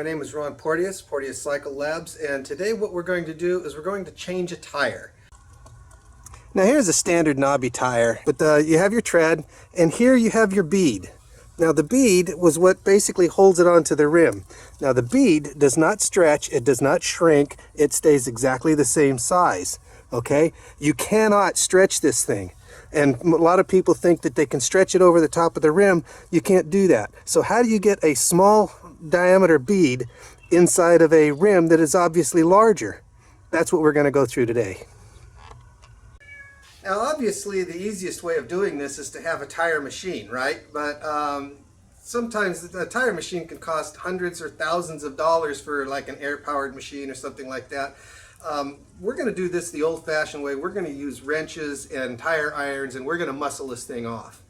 My name is Ron Porteous, Porteous Cycle Labs, and today what we're going to do is we're going to change a tire. Now here's a standard knobby tire, but you have your tread, and here you have your bead. Now the bead was what basically holds it onto the rim. Now the bead does not stretch, it does not shrink, it stays exactly the same size, okay? You cannot stretch this thing. And a lot of people think that they can stretch it over the top of the rim. You can't do that. So how do you get a small diameter bead inside of a rim that is obviously larger? That's what we're going to go through today. Now obviously the easiest way of doing this is to have a tire machine, right? But sometimes a tire machine can cost hundreds or thousands of dollars for like an air-powered machine or something like that. We're going to do this the old-fashioned way. We're going to use wrenches and tire irons, and we're going to muscle this thing off.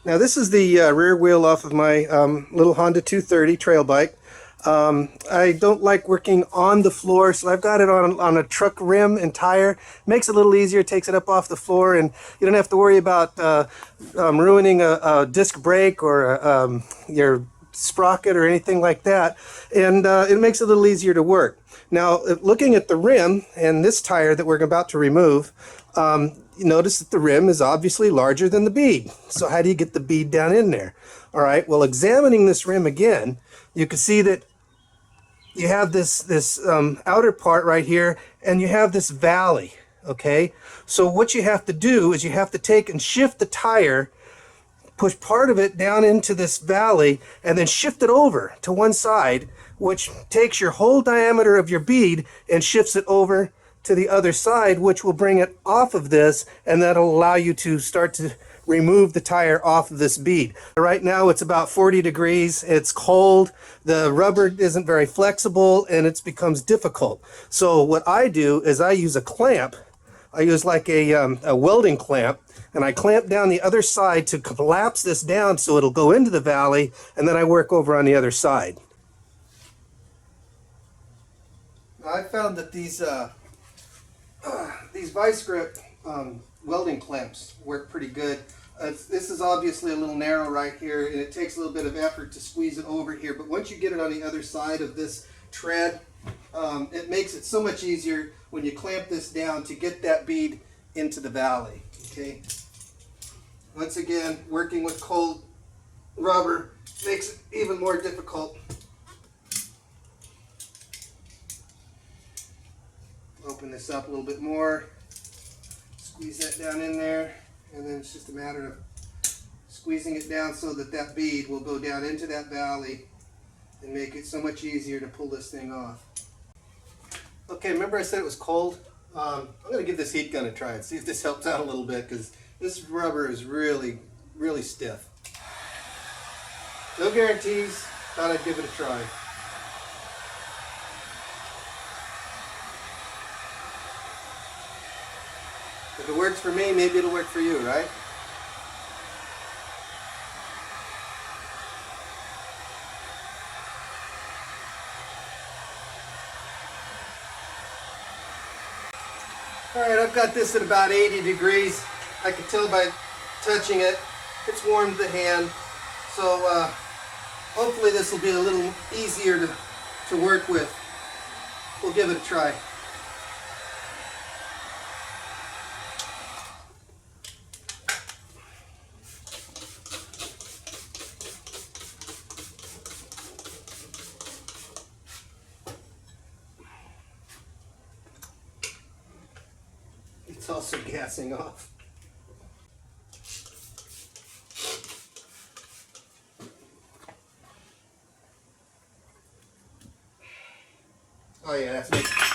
Now this is the rear wheel off of my little Honda 230 trail bike. I don't like working on the floor, so I've got it on a truck rim and tire. Makes it a little easier, takes it up off the floor, and you don't have to worry about ruining a disc brake or your sprocket or anything like that, and it makes it a little easier to work. Now looking at the rim and this tire that we're about to remove, you notice that the rim is obviously larger than the bead. So how do you get the bead down in there? All right, well, examining this rim again, you can see that you have this outer part right here, and you have this valley, okay? So what you have to do is you have to take and shift the tire, push part of it down into this valley, and then shift it over to one side, which takes your whole diameter of your bead and shifts it over to the other side, which will bring it off of this, and that'll allow you to start to remove the tire off of this bead. Right now it's about 40 degrees, it's cold, the rubber isn't very flexible, and it becomes difficult. So what I do is I use a clamp. I use like a welding clamp, and I clamp down the other side to collapse this down so it'll go into the valley, and then I work over on the other side. I found that these vice grip welding clamps work pretty good. This is obviously a little narrow right here, and it takes a little bit of effort to squeeze it over here, but once you get it on the other side of this tread, it makes it so much easier when you clamp this down to get that bead into the valley. Okay. Once again, working with cold rubber makes it even more difficult. Open this up a little bit more, squeeze that down in there, and then it's just a matter of squeezing it down so that that bead will go down into that valley and make it so much easier to pull this thing off. Okay, remember I said it was cold? I'm going to give this heat gun a try and see if this helps out a little bit, because this rubber is really, really stiff. No guarantees, thought I'd give it a try. If it works for me, maybe it'll work for you, right? Alright, I've got this at about 80 degrees. I can tell by touching it, it's warmed the hand. So hopefully this will be a little easier to work with. We'll give it a try. It's also gassing off. Oh yeah,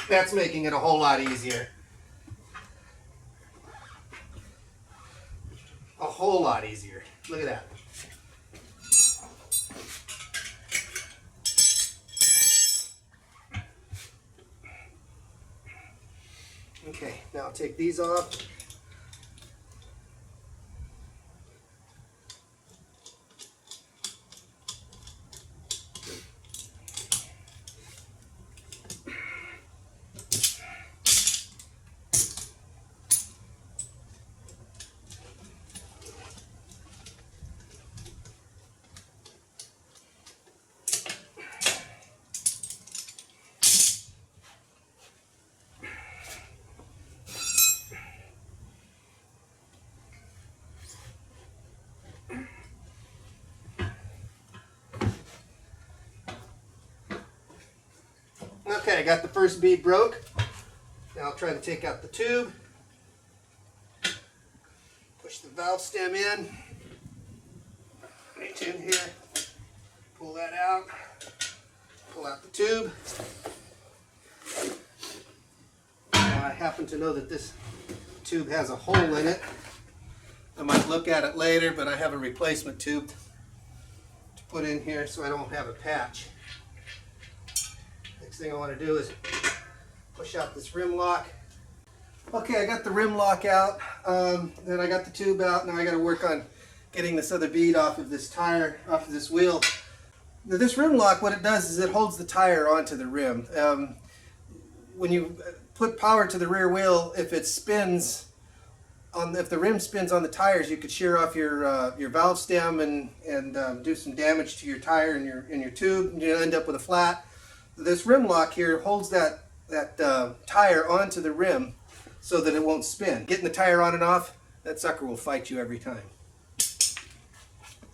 that's making it a whole lot easier. A whole lot easier. Look at that. Okay, now I'll take these off. Okay, I got the first bead broke. Now I'll try to take out the tube. Push the valve stem in. Reach in here. Pull that out. Pull out the tube. Now I happen to know that this tube has a hole in it. I might look at it later, but I have a replacement tube to put in here so I don't have a patch. Next thing I want to do is push out this rim lock. Okay, I got the rim lock out, then I got the tube out. Now I got to work on getting this other bead off of this tire, off of this wheel. Now this rim lock, what it does is it holds the tire onto the rim. When you put power to the rear wheel, if it spins, if the rim spins on the tires, you could shear off your valve stem and do some damage to your tire and your tube, and you'll end up with a flat. This rim lock here holds that tire onto the rim so that it won't spin. Getting the tire on and off, that sucker will fight you every time.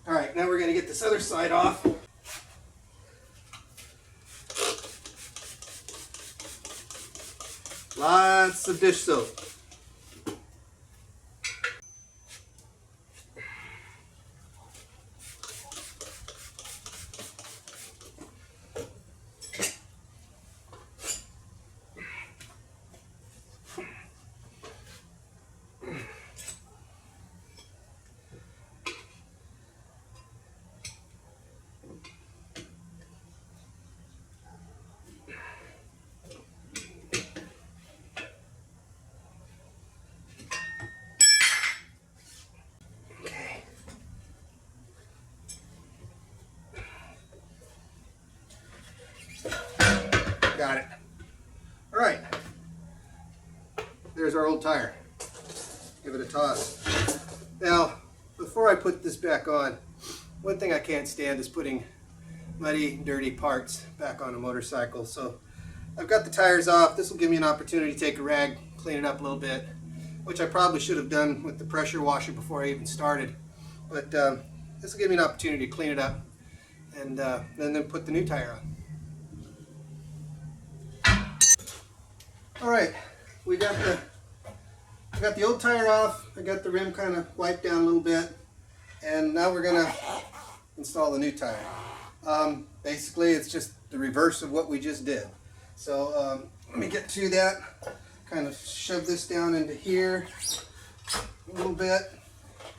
All right, now we're going to get this other side off. Lots of dish soap. Got it. All right. There's our old tire. Give it a toss. Now, before I put this back on, one thing I can't stand is putting muddy, dirty parts back on a motorcycle. So I've got the tires off. This will give me an opportunity to take a rag, clean it up a little bit, which I probably should have done with the pressure washer before I even started. But this will give me an opportunity to clean it up and then put the new tire on. All right, I got the old tire off. I got the rim kind of wiped down a little bit, and now we're gonna install the new tire. Basically, it's just the reverse of what we just did. So let me get to that. Kind of shove this down into here a little bit.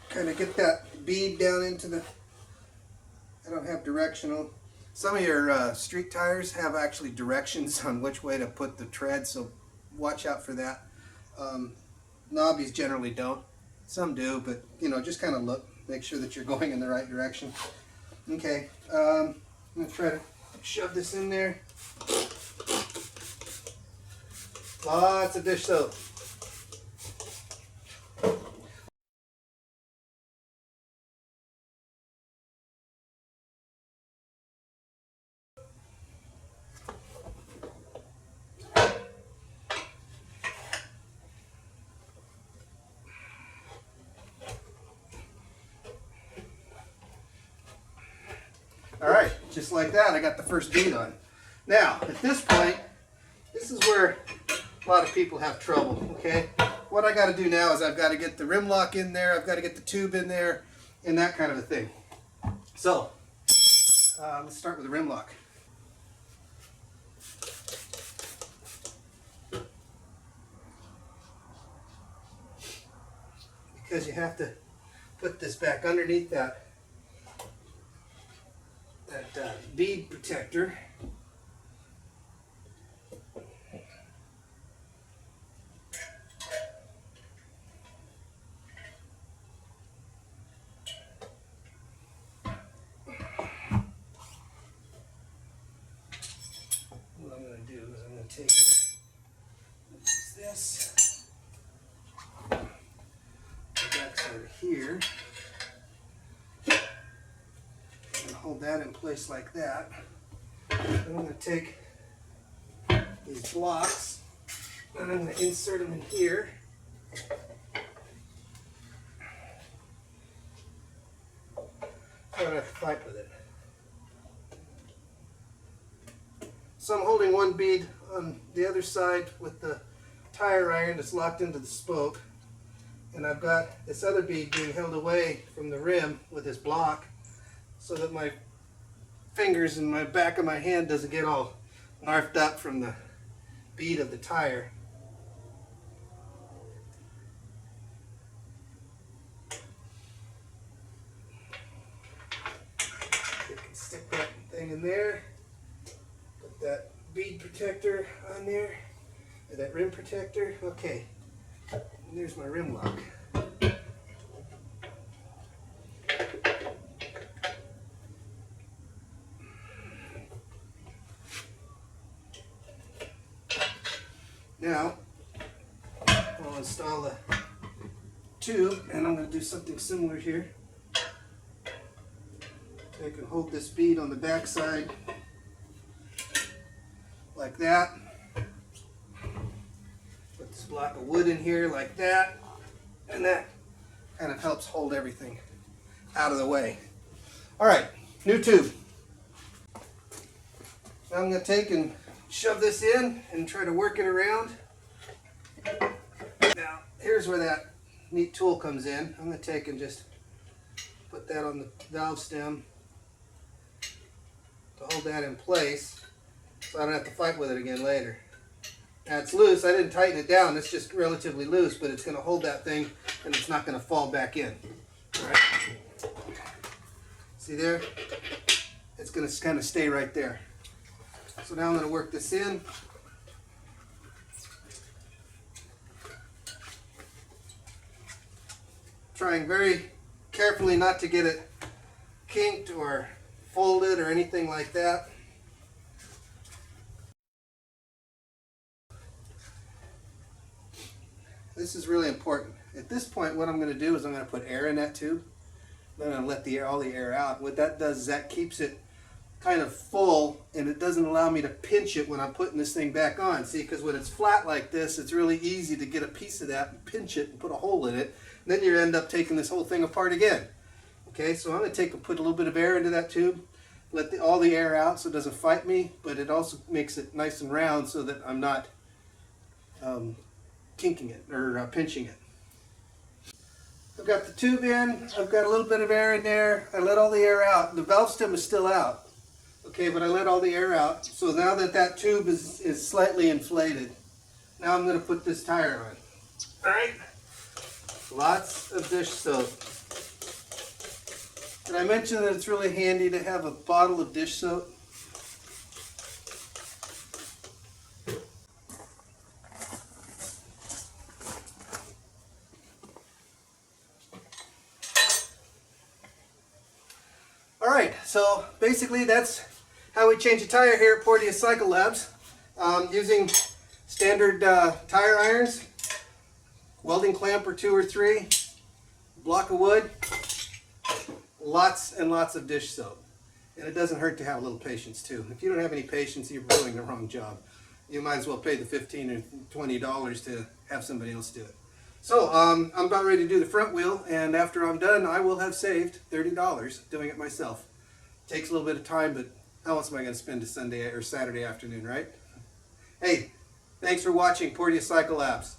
Kind of get that bead down into the. I don't have directional. Some of your street tires have actually directions on which way to put the tread, so watch out for that. Knobbies generally don't. Some do, but you know, just kind of look, make sure that you're going in the right direction. Okay, I'm gonna try to shove this in there. Lots of dish soap. All right, just like that, I got the first bead on. Now, at this point, this is where a lot of people have trouble, okay? What I got to do now is I've got to get the rim lock in there, I've got to get the tube in there, and that kind of a thing. So, let's start with the rim lock. Because you have to put this back underneath that bead protector. What I'm going to do is I'm going to take this, the backside of here, and hold that in place like that. Then I'm going to take these blocks and I'm going to insert them in here. I don't have to fight with it. So I'm holding one bead on the other side with the tire iron that's locked into the spoke, and I've got this other bead being held away from the rim with this block so that my fingers and my back of my hand doesn't get all narfed up from the bead of the tire. You can stick that thing in there, put that bead protector on there, or that rim protector. Okay, and there's my rim lock. Now, I'll install the tube, and I'm going to do something similar here. I can hold this bead on the back side like that. Put this block of wood in here like that, and that kind of helps hold everything out of the way. All right, new tube. Now I'm going to take and shove this in and try to work it around. Now, here's where that neat tool comes in. I'm going to take and just put that on the valve stem to hold that in place so I don't have to fight with it again later. Now it's loose. I didn't tighten it down. It's just relatively loose, but it's going to hold that thing and it's not going to fall back in. All right. See there? It's going to kind of stay right there. So now I'm going to work this in. Trying very carefully not to get it kinked or folded or anything like that. This is really important. At this point, what I'm going to do is I'm going to put air in that tube. Then I'm going to let all the air out. What that does is that keeps it kind of full, and it doesn't allow me to pinch it when I'm putting this thing back on. See, because when it's flat like this, it's really easy to get a piece of that and pinch it and put a hole in it. And then you end up taking this whole thing apart again. Okay, so I'm going to take and put a little bit of air into that tube, let all the air out so it doesn't fight me, but it also makes it nice and round so that I'm not kinking it or pinching it. I've got the tube in, I've got a little bit of air in there, I let all the air out. The valve stem is still out. Okay, but I let all the air out. So now that that tube is slightly inflated, now I'm going to put this tire on. All right. Lots of dish soap. Did I mention that it's really handy to have a bottle of dish soap? All right, so basically that's how we change a tire here at Porteous Cycle Labs, using standard tire irons, welding clamp or 2 or 3, block of wood, lots and lots of dish soap. And it doesn't hurt to have a little patience too. If you don't have any patience, you're doing the wrong job. You might as well pay the $15 or $20 to have somebody else do it. So I'm about ready to do the front wheel, and after I'm done, I will have saved $30 doing it myself. Takes a little bit of time, but how else am I going to spend a Sunday or Saturday afternoon, right? Hey, thanks for watching Porteous Cycle Labs.